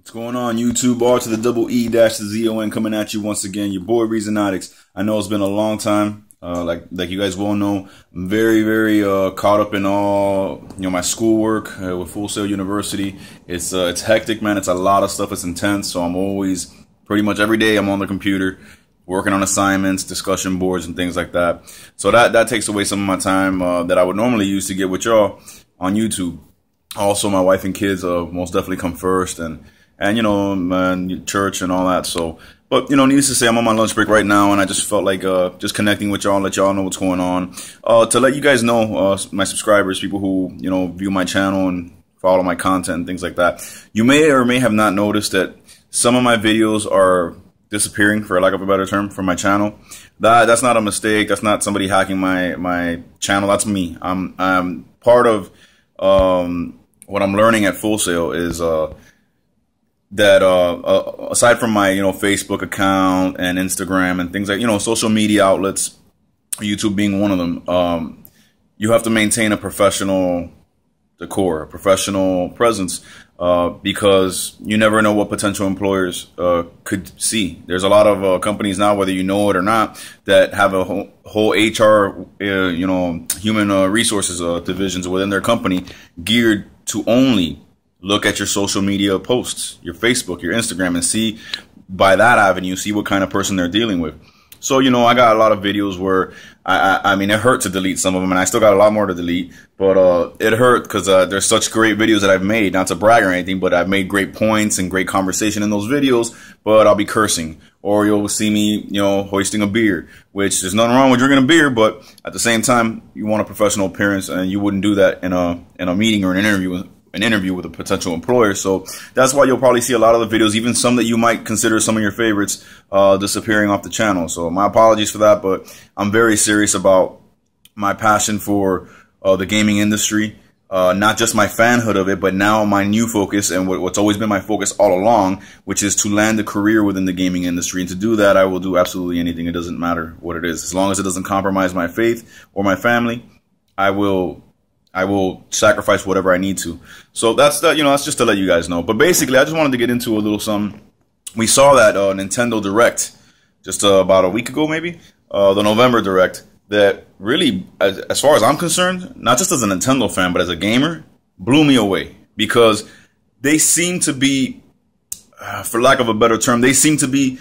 What's going on, YouTube? R to the double E dash the ZON coming at you once again. Your boy ReeZoNoticz. I know it's been a long time. Like you guys well know, I'm very caught up in all my schoolwork with Full Sail University. It's hectic, man. It's a lot of stuff. It's intense. So I'm always pretty much every day I'm on the computer working on assignments, discussion boards, and things like that. So that takes away some of my time that I would normally use to get with y'all on YouTube. Also, my wife and kids most definitely come first, and church and all that. So, but needless to say, I'm on my lunch break right now, and I just felt like just connecting with y'all, let y'all know what's going on. To let you guys know, my subscribers, people who view my channel and follow my content and things like that, you may or may have not noticed that some of my videos are disappearing, for lack of a better term, from my channel. That's not a mistake. That's not somebody hacking my channel. That's me. I'm part of what I'm learning at Full Sail is that aside from my Facebook account and Instagram and things like social media outlets, YouTube being one of them, you have to maintain a professional decor, a professional presence, because you never know what potential employers could see. There's a lot of companies now, whether you know it or not, that have a whole HR, human resources divisions within their company geared to only look at your social media posts, your Facebook, your Instagram, and see by that avenue, see what kind of person they're dealing with. So, I got a lot of videos where I mean, it hurt to delete some of them, and I still got a lot more to delete, but it hurt because there's such great videos that I've made, not to brag or anything, but I've made great points and great conversation in those videos, but I'll be cursing, or you'll see me, hoisting a beer, which there's nothing wrong with drinking a beer, but at the same time, you want a professional appearance, and you wouldn't do that in a meeting or an interview with a potential employer. So that's why you'll probably see a lot of the videos, even some that you might consider some of your favorites, disappearing off the channel. So my apologies for that, but I'm very serious about my passion for the gaming industry, not just my fanhood of it, but now my new focus and what's always been my focus all along, which is to land a career within the gaming industry. And to do that, I will do absolutely anything. It doesn't matter what it is. As long as it doesn't compromise my faith or my family, I will sacrifice whatever I need to. So that's that's just to let you guys know. But basically, I just wanted to get into a little something. We saw that Nintendo Direct just about a week ago, maybe the November Direct, that really, as far as I'm concerned, not just as a Nintendo fan, but as a gamer, blew me away, because they seem to be, for lack of a better term, they seem to be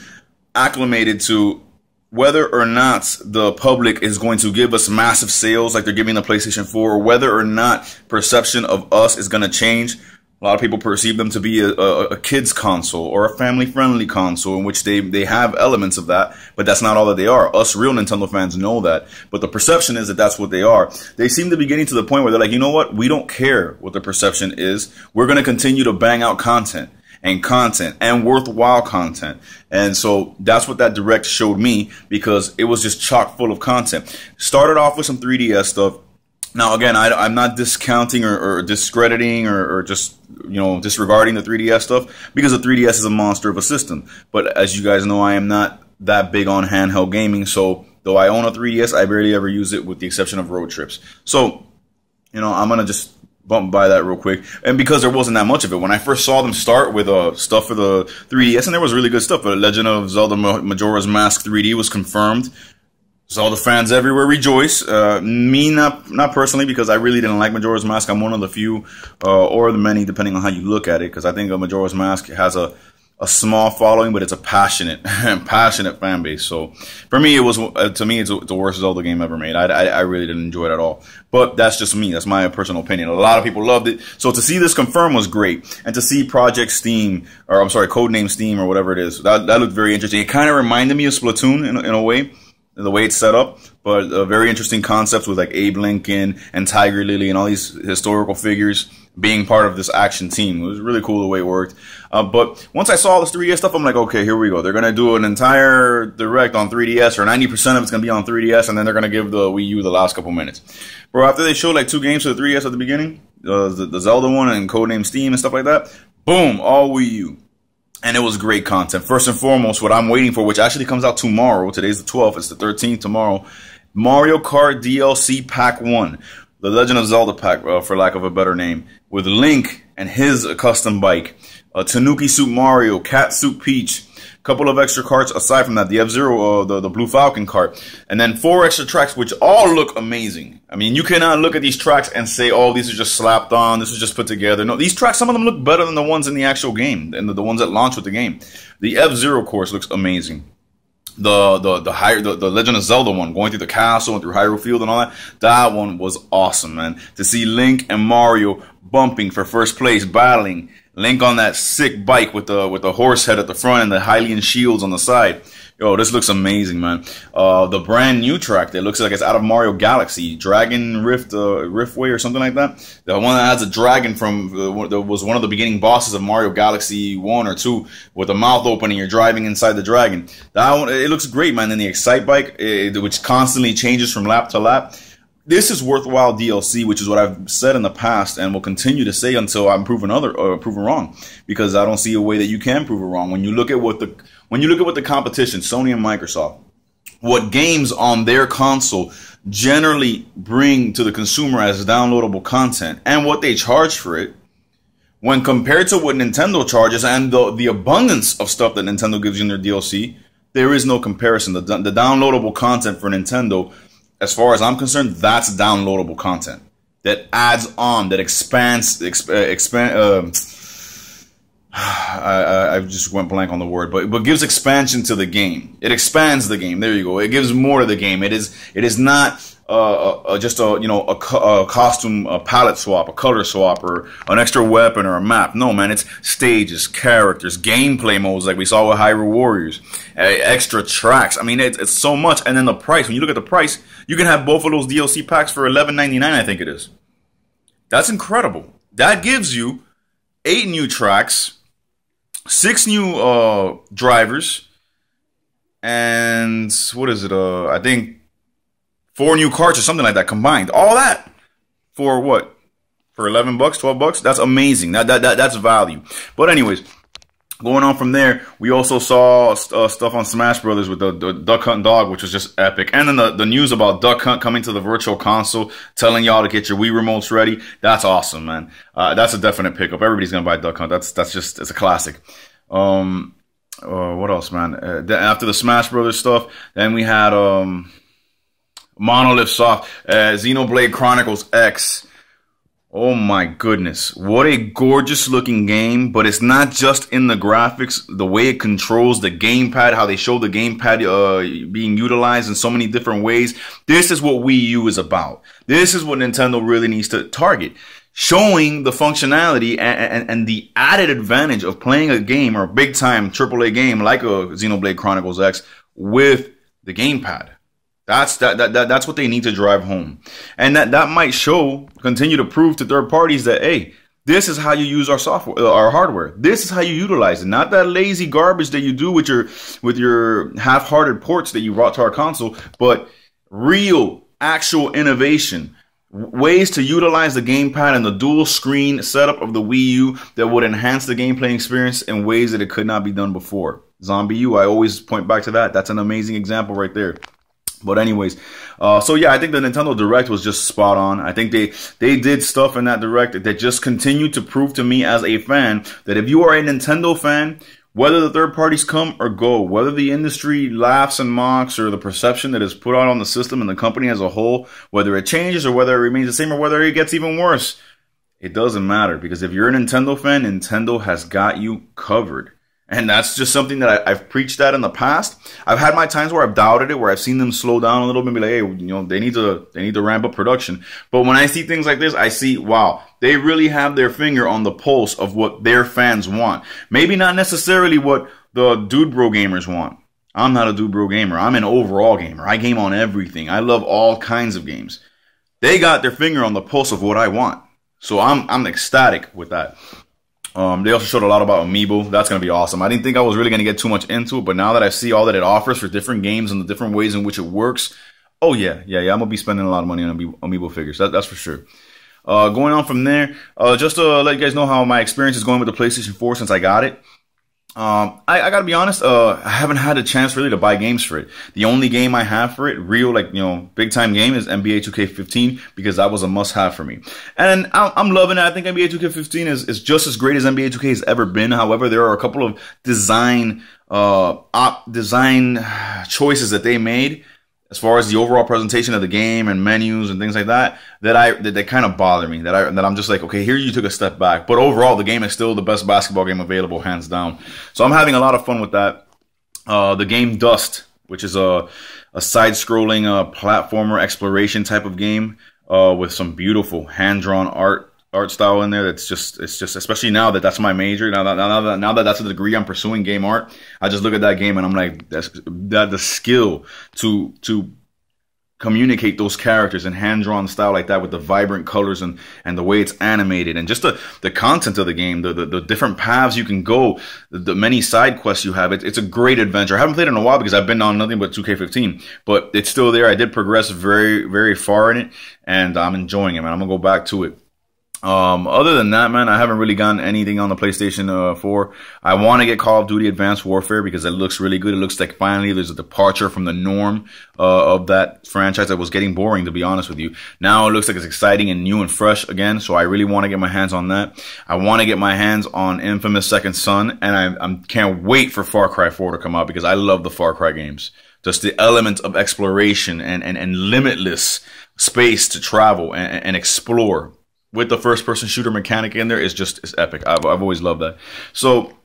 acclimated to whether or not the public is going to give us massive sales like they're giving the PlayStation 4, or whether or not perception of us is going to change. A lot of people perceive them to be a kid's console or a family-friendly console, in which they have elements of that, but that's not all that they are. Us real Nintendo fans know that, but the perception is that that's what they are. They seem to be getting to the point where they're like, you know what? We don't care what the perception is. We're going to continue to bang out content and worthwhile content. And so that's what that Direct showed me, because it was just chock full of content. Started off with some 3DS stuff. Now, again, I'm not discounting or discrediting or just, disregarding the 3DS stuff, because the 3DS is a monster of a system. But as you guys know, I am not that big on handheld gaming. So though I own a 3DS, I barely ever use it, with the exception of road trips. So, I'm going to just bump by that real quick. And because there wasn't that much of it, when I first saw them start with stuff for the 3DS, and there was really good stuff. The Legend of Zelda Majora's Mask 3D was confirmed. Zelda fans everywhere rejoice. Me, not personally, because I really didn't like Majora's Mask. I'm one of the few, or the many, depending on how you look at it, because I think Majora's Mask has a small following, but it's a passionate fan base. So for me, it's the worst Zelda game ever made. I really didn't enjoy it at all. But that's just me. That's my personal opinion. A lot of people loved it. So to see this confirmed was great. And to see Project Steam, or I'm sorry, Codename Steam, or whatever it is, that looked very interesting. It kind of reminded me of Splatoon in a way, the way it's set up, but very interesting concepts with like Abe Lincoln and Tiger Lily and all these historical figures being part of this action team. It was really cool the way it worked. But once I saw this 3DS stuff, I'm like, okay, here we go. They're going to do an entire Direct on 3DS, or 90% of it's going to be on 3DS, and then they're going to give the Wii U the last couple minutes. Bro, after they showed like 2 games for the 3DS at the beginning, the Zelda one and Codename Steam and stuff like that, boom, all Wii U. And it was great content. First and foremost, what I'm waiting for, which actually comes out tomorrow. Today's the 12th. It's the 13th tomorrow. Mario Kart DLC Pack 1. The Legend of Zelda pack, for lack of a better name, with Link and his custom bike. Tanuki Suit Mario, Cat Suit Peach, a couple of extra carts aside from that, the F-Zero, the Blue Falcon cart, and then 4 extra tracks, which all look amazing. I mean, you cannot look at these tracks and say, oh, these are just slapped on, this is just put together. No, these tracks, some of them look better than the ones in the actual game, and the ones that launch with the game. The F-Zero course looks amazing. The Legend of Zelda one, going through the castle and through Hyrule Field and all that one was awesome, man. To see Link and Mario bumping for first place, battling. Link on that sick bike with the horse head at the front and the Hylian shields on the side. Yo, this looks amazing, man. The brand new track that looks like it's out of Mario Galaxy, Dragon Rift, Riftway or something like that. The one that has a dragon from that was one of the beginning bosses of Mario Galaxy 1 or 2 with the mouth open and you're driving inside the dragon. That one, it looks great, man. And the Excite bike, which constantly changes from lap to lap. This is worthwhile DLC, which is what I've said in the past and will continue to say until I'm proven wrong, because I don't see a way that you can prove it wrong. When you look at what the competition, Sony and Microsoft, what games on their console generally bring to the consumer as downloadable content and what they charge for it, when compared to what Nintendo charges and the abundance of stuff that Nintendo gives you in their DLC, there is no comparison. The downloadable content for Nintendo, as far as I'm concerned, that's downloadable content that adds on, that expands. I just went blank on the word, but gives expansion to the game. It expands the game. There you go. It gives more to the game. It is not just a costume, a palette swap, a color swap, or an extra weapon or a map. No, man, it's stages, characters, gameplay modes like we saw with Hyrule Warriors, extra tracks. I mean, it's so much. And then the price. When you look at the price, you can have both of those DLC packs for $11.99. I think it is. That's incredible. That gives you 8 new tracks, 6 new drivers, and what is it? I think 4 new carts or something like that combined. All that for what? For $11, $12? That's amazing. That's value. But anyways, going on from there, we also saw stuff on Smash Brothers with the Duck Hunt dog, which was just epic. And then the news about Duck Hunt coming to the Virtual Console, telling y'all to get your Wii remotes ready. That's awesome, man. That's a definite pickup. Everybody's gonna buy Duck Hunt. It's a classic. What else, man? After the Smash Brothers stuff, then we had Monolith Soft, Xenoblade Chronicles X. Oh my goodness, what a gorgeous looking game, but it's not just in the graphics, the way it controls the gamepad, how they show the gamepad being utilized in so many different ways. This is what Wii U is about. This is what Nintendo really needs to target. Showing the functionality and the added advantage of playing a game or a big time AAA game like a Xenoblade Chronicles X with the gamepad. That's what they need to drive home. And that might continue to prove to third parties that, hey, this is how you use our software, our hardware. This is how you utilize it. Not that lazy garbage that you do with your half-hearted ports that you brought to our console, but real, actual innovation. Ways to utilize the gamepad and the dual screen setup of the Wii U that would enhance the gameplay experience in ways that it could not be done before. Zombie U, I always point back to that. That's an amazing example right there. But anyways, so yeah, I think the Nintendo Direct was just spot on. I think they did stuff in that Direct that just continued to prove to me as a fan that if you are a Nintendo fan, whether the third parties come or go, whether the industry laughs and mocks or the perception that is put out on the system and the company as a whole, whether it changes or whether it remains the same or whether it gets even worse, it doesn't matter. Because if you're a Nintendo fan, Nintendo has got you covered. And that's just something that I've preached that in the past. I've had my times where I've doubted it, where I've seen them slow down a little bit and be like, hey, they need to ramp up production. But when I see things like this, I see, wow, they really have their finger on the pulse of what their fans want. Maybe not necessarily what the dude bro gamers want. I'm not a dude bro gamer. I'm an overall gamer. I game on everything. I love all kinds of games. They got their finger on the pulse of what I want. So I'm ecstatic with that. They also showed a lot about Amiibo. That's going to be awesome. I didn't think I was really going to get too much into it, but now that I see all that it offers for different games and the different ways in which it works, oh yeah, I'm going to be spending a lot of money on Amiibo figures. That's for sure. Going on from there, just to let you guys know how my experience is going with the PlayStation 4 since I got it. I gotta be honest, I haven't had a chance really to buy games for it. The only game I have for it, real, like, big time game, is NBA 2K15, because that was a must have for me. And I'm loving it. I think NBA 2K15 is just as great as NBA 2K has ever been. However, there are a couple of design choices that they made as far as the overall presentation of the game and menus and things like that, that kind of bother me. That I'm just like, okay, here you took a step back, but overall the game is still the best basketball game available, hands down. So I'm having a lot of fun with that. The game Dust, which is a side-scrolling platformer exploration type of game with some beautiful hand-drawn art style in there. It's just especially now that that's my major. Now that that's a degree I'm pursuing, game art. I just look at that game and I'm like, the skill to communicate those characters in hand-drawn style like that, with the vibrant colors and the way it's animated, and just the content of the game, the different paths you can go, the many side quests you have. It's a great adventure. I haven't played it in a while because I've been on nothing but 2K15, but it's still there. I did progress very, very far in it, and I'm enjoying it, man. I'm gonna go back to it. Other than that, man, I haven't really gotten anything on the PlayStation 4. I want to get Call of Duty Advanced Warfare because it looks really good. It looks like finally there's a departure from the norm of that franchise that was getting boring, to be honest with you. Now it looks like it's exciting and new and fresh again, so I really want to get my hands on that. I want to get my hands on Infamous Second Son, and I can't wait for Far Cry 4 to come out because I love the Far Cry games. Just the element of exploration and limitless space to travel and explore, with the first-person shooter mechanic in there, is epic. I've always loved that. So,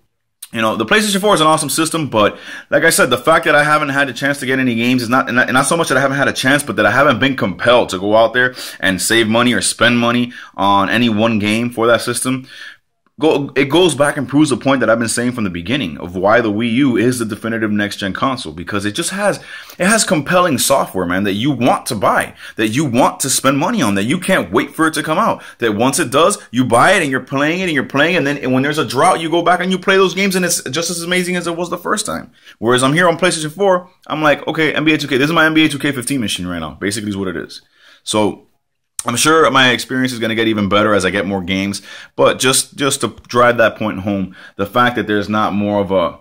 the PlayStation 4 is an awesome system, but like I said, the fact that I haven't had a chance to get any games is not so much that I haven't had a chance, but that I haven't been compelled to go out there and save money or spend money on any one game for that system. It goes back and proves the point that I've been saying from the beginning of why the Wii U is the definitive next-gen console, because it has compelling software, man, that you want to buy, that you want to spend money on, that you can't wait for it to come out, that once it does, you buy it and you're playing it and you're playing, and then when there's a drought, you go back and you play those games and it's just as amazing as it was the first time. Whereas I'm here on PlayStation 4, I'm like, okay, NBA 2K, this is my NBA 2K15 machine right now, basically is what it is. So I'm sure my experience is going to get even better as I get more games, but just to drive that point home, the fact that there's not more of a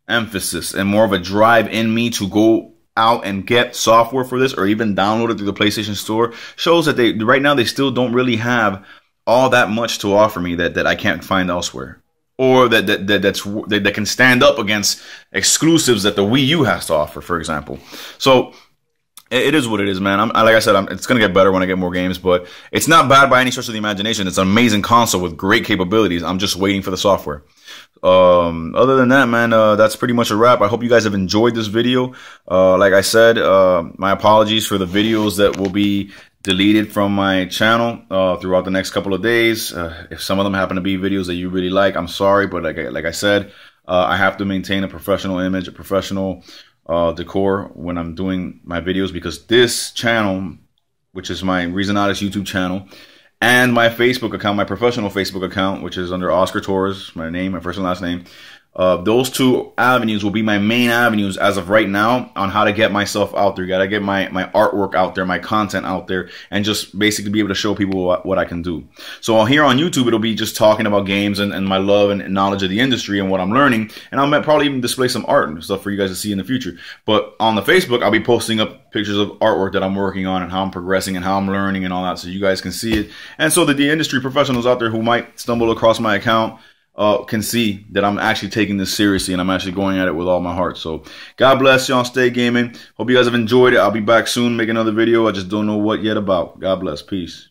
emphasis and more of a drive in me to go out and get software for this or even download it through the PlayStation Store shows that right now they still don't really have all that much to offer me that I can't find elsewhere, or that can stand up against exclusives that the Wii U has to offer, for example. So it is what it is, man. Like I said, it's going to get better when I get more games, but it's not bad by any stretch of the imagination. It's an amazing console with great capabilities. I'm just waiting for the software. Other than that, man, that's pretty much a wrap. I hope you guys have enjoyed this video. Like I said, my apologies for the videos that will be deleted from my channel throughout the next couple of days. If some of them happen to be videos that you really like, I'm sorry, but like I said, I have to maintain a professional image, a professional decor when I'm doing my videos, because this channel, which is my ReeZoNoticz YouTube channel, and my Facebook account, my professional Facebook account, which is under Oscar Torres, my name, my first and last name, those two avenues will be my main avenues as of right now on how to get myself out there. Gotta get my artwork out there, my content out there, and just basically be able to show people what I can do. So here on YouTube, it'll be just talking about games and my love and knowledge of the industry and what I'm learning. And I'll probably even display some art and stuff for you guys to see in the future. But on the Facebook, I'll be posting up pictures of artwork that I'm working on and how I'm progressing and how I'm learning and all that, so you guys can see it. And so that the industry professionals out there who might stumble across my account can see that I'm actually taking this seriously and I'm actually going at it with all my heart. So God bless y'all. Stay gaming. Hope you guys have enjoyed it. I'll be back soon, make another video. I just don't know what yet about. God bless. Peace.